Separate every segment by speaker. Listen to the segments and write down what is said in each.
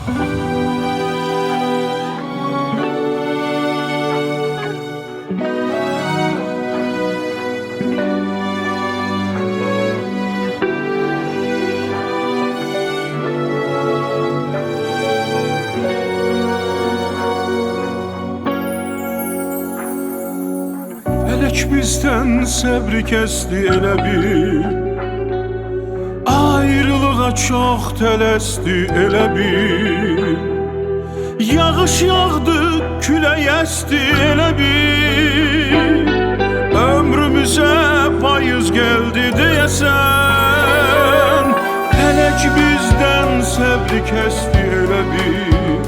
Speaker 1: Felek bizden səbri kəsdi elə bil, ayrılığa çox tələsdi elə bil. Yağış yağdı, külək əsdi elə bil, ömrümüzə payız gəldi deyəsən. Felek bizden səbri kəsdi elə bil,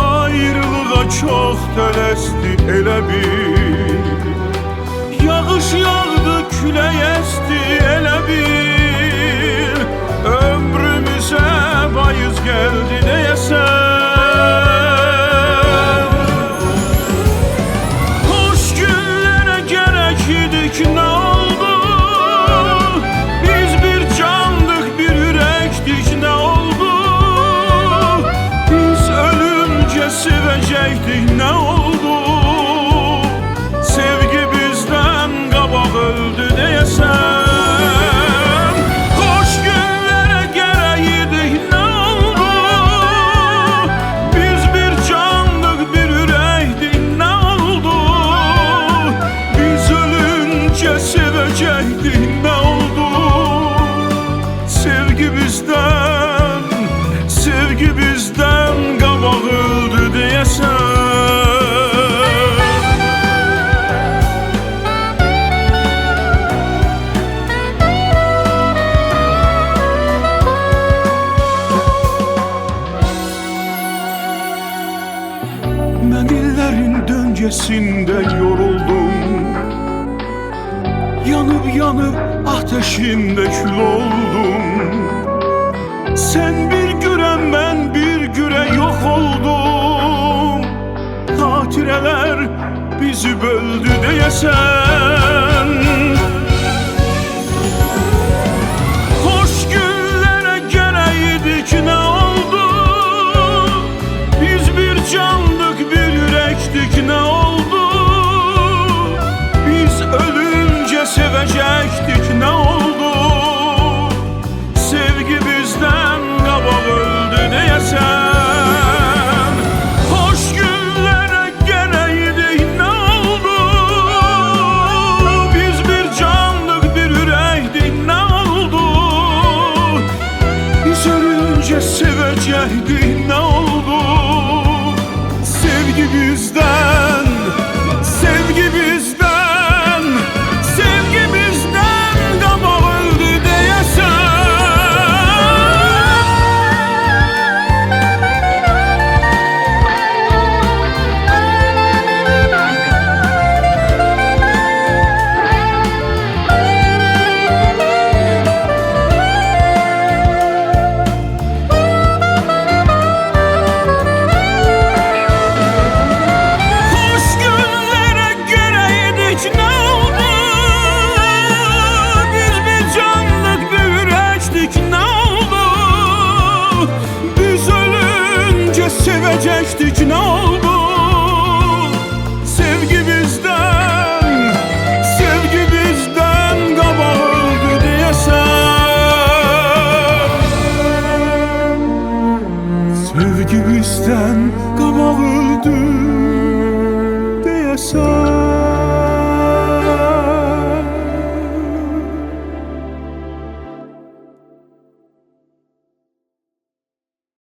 Speaker 1: ayrılığa çox tələsdi elə bil. Yağış yağdı, külək əsdi elə bil, ömrümüzə payız gəldi deyəsən. Xoş günlərə gərək idik, nə oldu? Biz bir candıq, bir ürəkdik, nə oldu? Biz ölümcə sevəcəkdik, nə oldu? Sevgi bizdən qabaq öldü deyəsən. Xoş günlərə gərək idik, nə oldu? Biz bir candıq, bir ürəkdik, nə oldu? Biz ölüncə sevəcəkdik, nə oldu? Sevgi bizdən qabaq öldü deyəsən. Mən illərin döngəsində yoruldum, yanıb ateşində kül oldum. Sen bir güre, mən bir güre yok oldum. Xatirələr bizi böldü deyəsən. Xoş günlərə gərək idik, nə oldu? Biz bir candıq, bir ürəkdik, nə oldu? Biz ölüncə sevəcəkdik, nə oldu? Sevgi bizdən qabaq öldü deyəsən. Xoş günlərə gərək idik, nə oldu? Biz bir candıq, bir ürəkdik, nə oldu? Biz ölüncə sevəcəkdik, nə oldu? Sevgi bizdən, sevgi bizdən, sevgi bizdən qabaq öldü deyəsən. Sevecektik, ne oldu? Sevgi bizden qabaq öldü deyəsən. Sevgi bizden qabaq öldü deyəsən.